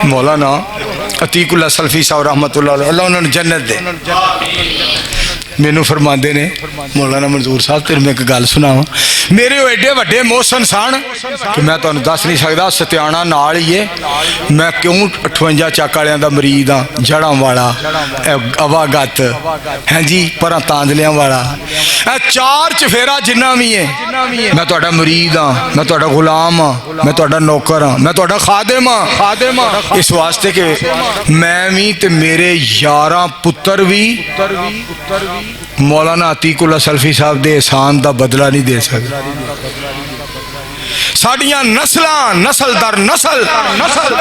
मौलाना अतीकुल्ला सल्फी साहब रहमतुल्लाह अलैह, अल्लाह उन्होंने जन्नत दे, मैनू फरमाते ने मौलाना मंजूर साहब तेरे मैं एक गल सुनावा, मेरे वो एडे वड्डे मोहसन सन कि मैं तुहानू दस नहीं सकता, सत्याना नाल ही है, मैं क्यों 58 चक वालियां दा मरीद हाँ, जड़ा वाला अवागत हैं जी, पर तांदलियां वाला, चार चफेरा जिन्ना भी है, मैं तुहाडा मरीद हाँ, मैं तुहाडा गुलाम हाँ, मैं तुहाडा नौकर हाँ, मैं तुहाडा खादिम हाँ, इस वास्ते कि मैं भी ते मेरे 11 पुत्र भी मौलाना अतीकुल्ला सल्फी साहब दे एहसान का बदला नहीं दे सकते। साडियां नस्लां नस्ल दर नस्ल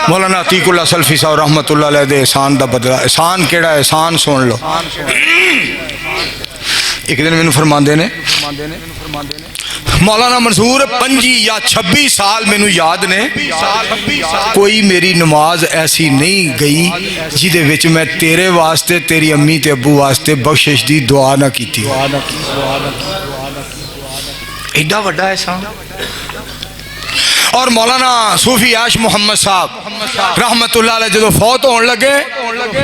मौलाना अतीकुल्ला सल्फी साहब रहमतुल्लाह अलैह दे एहसान का बदला, एहसान केड़ा एहसान सुन लो। एक दिन मैनू फरमाते ने मौलाना मंसूर 25 या 26 साल मैनू याद ने, कोई मेरी नमाज ऐसी नहीं गई जिदे विच मैं तेरे वास्ते तेरी अम्मी ते अब्बू वास्ते बख्शिश दी दुआ ना की। एडा वड्डा एहसान। और मौलाना सूफी आश मोहम्मद साहब रहमतुल्लाह अलैह जो फौत होने लगे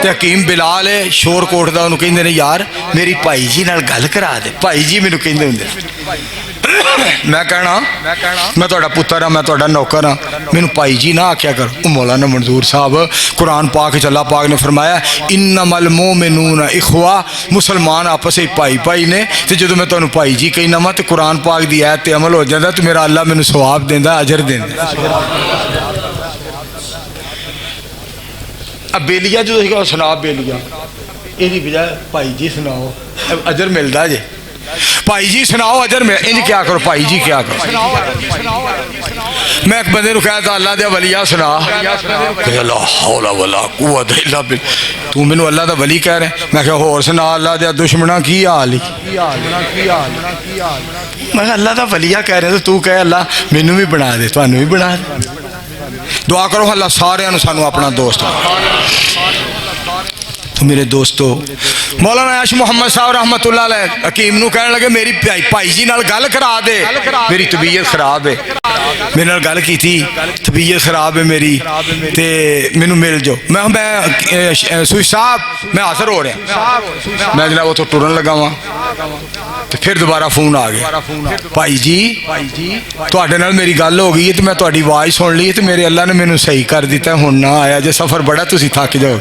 तो हकीम बिलाल है शोरकोट का, उन्होंने कहते हैं यार मेरी भाई जी नाल गल करा दे, भाई जी मैनू कहते होंगे, मैं कहना मैं तुहाडा पुत्र हाँ, मैं तुहाडा नौकर हाँ, मैनू भाई जी ना आख्या कर। मौलाना मंजूर साहब कुरान पाक च अल्लाह पाक ने फरमाया इन्नमल मोमिनून इखवा, मुसलमान आपस में भाई भाई ने, तो जो मैं तुहानू भाई जी कहना वा तो कुरान पाक की ऐत ते अमल हो जाता तो मेरा अल्लाह मैनू सवाब देंदा, अजर देंदा। अब बेलिया जो सुना बेलिया यही बजाय भाई जी सुनाओ अजर मिलता जे, भाई जी सुनाओ अजर मिल, इंज क्या करो भाई जी क्या करो। मैं एक बंदे कहता अल्लाह दे वलिया सुना, तू मैनू अल्लाह दा वली कह रहे, मैं क्या होर सुना अल्लाह दे दुश्मना की हाल ही, मैं अल्लाह दा वलिया कह रहे तो तू कह अल्लाह मैनू भी बना दे, तुहानू भी बना दे। दुआ करो अल्लाह सारियां सानू अपना दोस्त। तो मेरे दोस्तों मौलाना आश मोहम्मद साहब रहमतुल्लाह अलैह हकीम नू कहने लगे मेरी भाई जी नाल गल करा दे, मेरी तबीयत खराब है, मेरे नाल गल की थी, तबीयत खराब है मेरी ते मैनू मिल जाओ। मैं सूफी साहब मैं हाजिर हो रहा, मैं जनाब उतो टुरन लगा वहाँ तो फिर दोबारा फोन आ गया, भाई जी तुहाडे नाल मेरी गल हो गई है तो मैं तुहाडी आवाज़ सुन ली तो मेरे अल्लाह ने मैनू सही कर दिता, हुण ना आया जे सफ़र बड़ा तुसीं थक जाओ।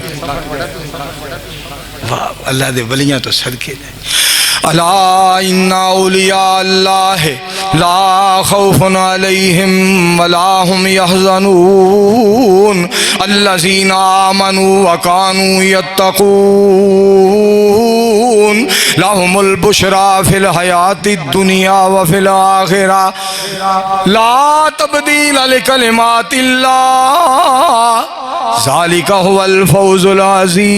वाह अल्लाह दे वलियां तो सदके ने। अला इन्ना औलिया अल्लाह ला खौफुन अलैहिम वला हुम यहज़नून अल्लज़ीना आमनू व कानू यत्तकून लहुमुल बुशरा फिल हयातिद दुनिया व फिल आखिरा ला तब्दील लिकलिमातिल्लाह ज़ालिका हुवल फौज़ुल अज़ीम।